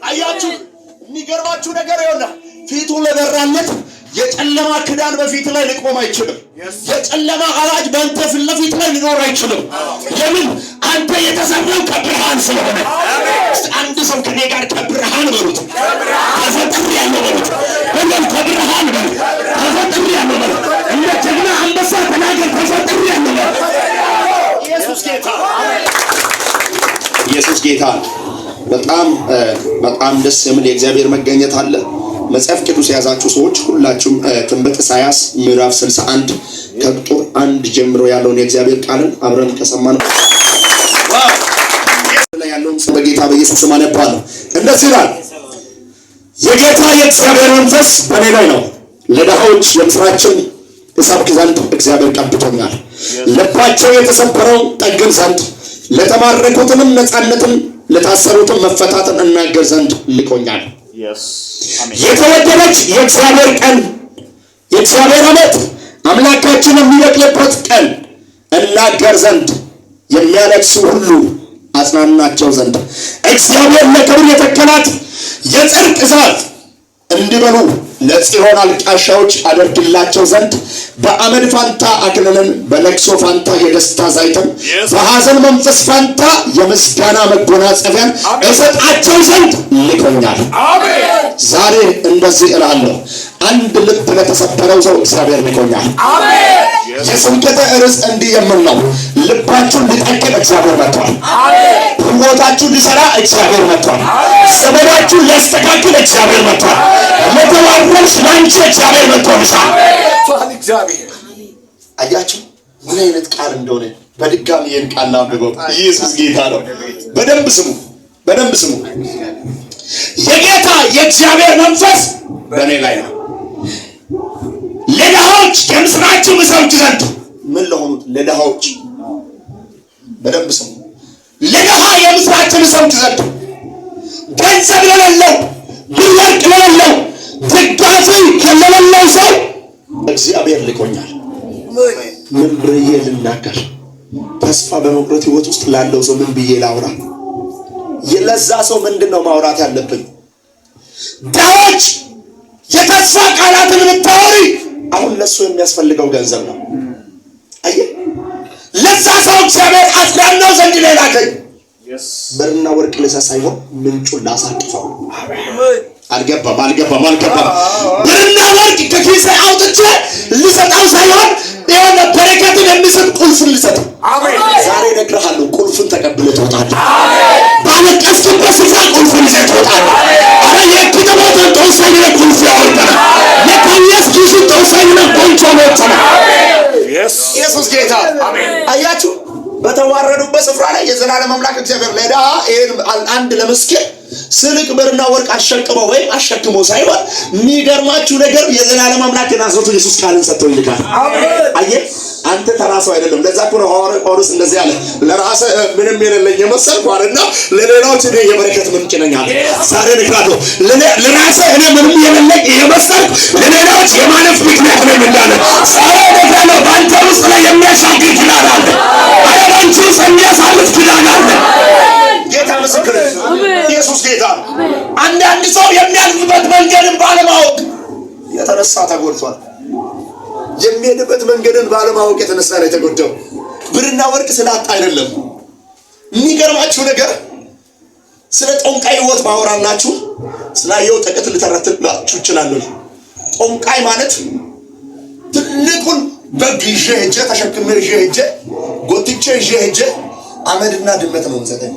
አያችሁ የሚገርማችሁ ነገር ይሆናል ፊቱ ለበራለት የጨለማ ክዳን በፊት ላይ ሊቆም አይችልም። የጨለማ አዋጅ በአንተ ፊት ለፊት ላይ ሊኖር አይችልም። ለምን? አንተ የተሰራው ከብርሃን ስለሆነ። አንድ ሰው ከኔ ጋር ከብርሃን በሉት፣ ተፈጥሬያለሁ በሉት፣ ሁሉም ከብርሃን በሉት፣ ተፈጥሬያለሁ በሉት። እንደ ጀግና አንበሳ ተናገር፣ ተፈጥሬያለሁ በሉት። ኢየሱስ ጌታ፣ ኢየሱስ ጌታ። በጣም ደስ የሚል የእግዚአብሔር መገኘት አለ። መጽሐፍ ቅዱስ የያዛችሁ ሰዎች ሁላችሁም ትንቢተ ኢሳይያስ ምዕራፍ 61 ከቁጥር 1 ጀምሮ ያለውን የእግዚአብሔር ቃልን አብረን ከሰማን ያለውን በጌታ በኢየሱስ ስም አነባለሁ። እንደዚህ ይላል፣ የጌታ የእግዚአብሔር መንፈስ በእኔ ላይ ነው፣ ለድሆች የምስራችን እሰብክ ዘንድ እግዚአብሔር ቀብቶኛል። ልባቸው የተሰበረውን ጠግን ዘንድ፣ ለተማረኩትንም ነፃነትን፣ ለታሰሩትም መፈታትን እናገር ዘንድ ልኮኛል። የተወደደች የእግዚአብሔር ቀን የእግዚአብሔር ዓመት አምላካችን የሚበቅልበት ቀን እናገር ዘንድ፣ የሚያለቅሱ ሁሉ አጽናናቸው ዘንድ፣ እግዚአብሔር ለክብር የተከላት የጽድቅ ዛፍ እንዲበሉ ለጽዮን አልቃሻዎች አደርግላቸው ዘንድ፣ በአመድ ፋንታ አክሊልን፣ በለቅሶ ፋንታ የደስታ ዘይትን፣ በሐዘን መንፈስ ፋንታ የምስጋና መጎናጸፊያን እሰጣቸው ዘንድ ልኮኛል። ዛሬ እንደዚህ እላለሁ፣ አንድ ልብ ለተሰበረው ሰው እግዚአብሔር ልኮኛል። የስብከተ ርዕስ እንዲህ የምል ነው፣ ልባችሁን ሊጠግን እግዚአብሔር መጥቷል። ሕይወታችሁን ሊሰራ እግዚአብሔር መጥቷል። ዘመናችሁን ሊያስተካክል እግዚአብሔር መጥቷል። ለተዋረድሽ ላንቺ እግዚአብሔር መጥቶልሻል። አያችሁ ምን አይነት ቃል እንደሆነ። በድጋሚ ይህን ቃል ላንብበው። ኢየሱስ ጌታ ነው። በደንብ ስሙ፣ በደንብ ስሙ። የጌታ የእግዚአብሔር መንፈስ በእኔ ላይ ነው፣ ለድሆች የምስራችን እሰብክ ዘንድ። ምን ለሆኑት? ለድሆች። በደንብ ስሙ። ለድሃ የምስራችን እሰብክ ዘንድ፣ ገንዘብ ለሌለው፣ ብር ወርቅ ለሌለው፣ ደጋፊ ለሌለው ሰው እግዚአብሔር ልኮኛል። ምን ብዬ ልናገር? ተስፋ በመቁረጥ ህይወት ውስጥ ላለው ሰው ምን ብዬ ላውራ? ለዛ ሰው ምንድነው ማውራት ያለብኝ? ዳዎች የተስፋ ቃላትን ብታወሪ አሁን ለሱ የሚያስፈልገው ገንዘብ ነው። አየህ፣ ለዛ ሰው እግዚአብሔር አጽናናው ዘንድ ላከኝ። ብርና ወርቅ ልሰጥ ሳይሆን ምንጩን ላሳቅፈው። አልገባም። ብርና ወርቅ ከኪሴ አውጥቼ ልሰጣው ሳይሆን የሆነ በረከትን የሚሰጥ ቁልፍን ልሰጠው። ዛሬ እነግርሃለሁ፣ ቁልፍን ተቀብለህ ትወጣለህ። ባለቀስክበት ስፍራ ቁልፍን ይዘህ ትወጣለህ። አረ የክተቦትን ተወሳኝ ነው ቁልፍ ያወጣል። ለኮንያስ ኪሱ ተወሳኝ ነው ቆንጆ ነው። ኢየሱስ ጌታ። አያችሁ፣ በተዋረዱበት ስፍራ ላይ የዘላለም አምላክ እግዚአብሔር ለዳ አንድ ለምስኪን ስልክ ብርና ወርቅ አሸክመው ወይም አሸክሞ ሳይሆን የሚገርማችሁ ነገር የዘላለም አምላክ የናዝሬቱ ኢየሱስ ቃልን ሰጥቶ ይልካል። አየህ፣ አንተ ተራስህ አይደለም። ለዛ እኮ ነው ሐዋርያው ጳውሎስ እንደዚህ አለ፣ ለራስህ ምንም የሌለኝ የመሰልኩ አለና ለሌላዎች እኔ የበረከት ምንጭ ነኝ አለ። ዛሬ ንግራለሁ፣ ለራስህ እኔ ምንም የሌለኝ የመሰልኩ ለሌላዎች የማለፍ ምክንያት ነኝ እንዳለ ዛሬ ንግራለሁ። በአንተ ውስጥ ላይ የሚያሻግር ኪዳን አለ። ባንቺ ውስጥ የሚያሳልፍ ኪዳን አለ። ጌታ ምስክር። ኢየሱስ ጌታ። አንዳንድ ሰው የሚያልፍበት መንገድን ባለማወቅ የተነሳ ተጎድቷል። የሚሄድበት መንገድን ባለማወቅ የተነሳ ነው የተጎዳው። ብርና ወርቅ ስላጣ አይደለም። የሚገርማችሁ ነገር ስለ ጦንቃይ ሕይወት ባወራላችሁ ስላየው ጥቂት ልተረትላችሁ እችላለሁ። ጦንቃይ ማለት ትልቁን በግ ይዤ ሄጄ ተሸክሜ ይዤ ሄጄ ጎትቼ ይዤ ሄጄ አመድና ድመት ነው የምሰጠኝ።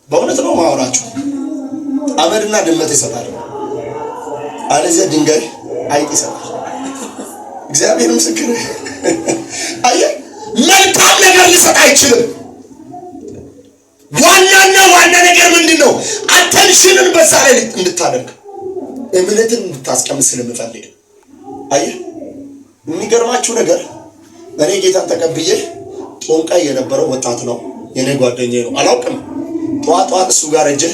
በእውነት ነው ማወራችሁ። አመድና ድመት ይሰጣል፣ አለዚያ ድንጋይ አይጥ ይሰጣል። እግዚአብሔር ምስክር። አየህ፣ መልካም ነገር ሊሰጥ አይችልም። ዋና ነገር ምንድነው? አቴንሽንን በዛ ላይ እንድታደርግ እምነትን እንድታስቀምጥ ስለምፈልግ። አየህ፣ የሚገርማችሁ ነገር እኔ ጌታን ተቀብዬ ጦንቃይ የነበረው ወጣት ነው፣ የኔ ጓደኛዬ ነው። አላውቅም። ጠዋት እሱ ጋር ሄጄ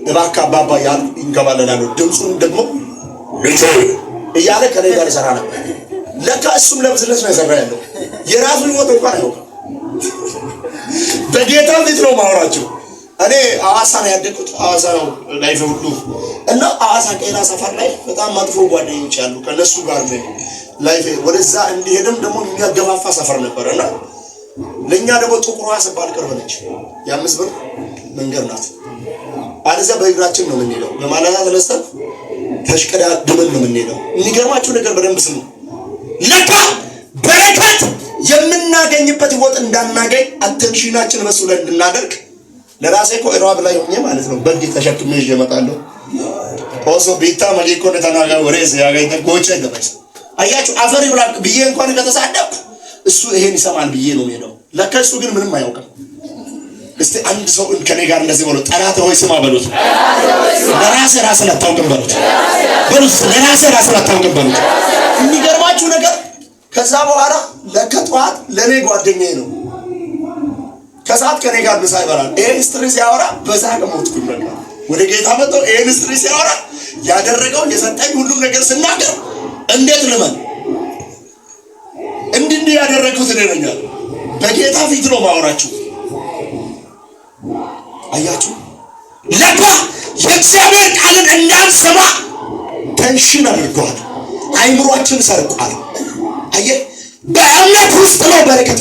እባክህ አባባ ያሉ ይንከባለላሉ። ድምፁን ደግሞ ልጅ እያለ ከኔ ጋር ይሰራ ነበር። ለካ እሱም ለብዝነስ ነው የሰራ ያለው። የራሱን ህይወት እንኳን አይወጣም። በጌታ ፊት ነው ማወራቸው። እኔ ሐዋሳ ነው ያደግኩት። ሐዋሳ ነው ላይፍ ሁሉ እና ሐዋሳ ቄራ ሰፈር ላይ በጣም መጥፎ ጓደኞች ያሉ ከነሱ ጋር ነው ላይፍ ወደዛ እንዲሄድም ደግሞ የሚያገፋፋ ሰፈር ነበርና ለኛ ደግሞ ጥቁሯ ሰባል ቅርብ ነች። የ5 ብር መንገድ ናት። አለዛ በእግራችን ነው የምንሄደው። በማለዳ ተነስተን ተሽቀዳድመን ነው የምንሄደው። የሚገርማችሁ ነገር በደንብ ስሙ። ለካ በረከት የምናገኝበት ህይወት እንዳናገኝ አቴንሽናችን በሱ ላይ እንድናደርግ ለራሴ እኮ እራብ ላይ ሆኜ ማለት ነው በግ ተሸክሜ ይዤ እመጣለሁ። ኦሶ ቢታ ማጂኮ ለተናጋ ወሬስ ያገኝ ተቆጨ ደበስ አያችሁ አፈሪ ብላ ብዬ እንኳን ከተሳደብ እሱ ይሄን ይሰማል ብዬ ነው የሄደው። ለካ እሱ ግን ምንም አያውቅም። እስቲ አንድ ሰው ከኔ ጋር እንደዚህ ብሎ ጠላት ሆይ ስማ በሉት። ለራሴ ራስን አታውቅም በሉት። ለራሴ ራስን አታውቅም በሉት። የሚገርማችሁ ነገር ከዛ በኋላ ለካ ጠዋት ለኔ ጓደኛዬ ነው ከሰዓት ከኔ ጋር ምሳ ይበላል። ይሄን ስትሪ ሲያወራ በዛ ከሞትኩኝ በቃ ወደ ጌታ መጥቶ ይሄን ስትሪ ሲያወራ ያደረገው የሰጠኝ ሁሉም ነገር ስናገር እንዴት ልመን እንዲህ ያደረኩት ነኛል። በጌታ ፊት ነው ማወራችሁ። አያችሁ ለካ የእግዚአብሔር ቃልን እንዳንሰማ ቴንሽን አድርጓል። አይምሮአችን ሰርቋል። አየ በእምነት ውስጥ ነው በረከት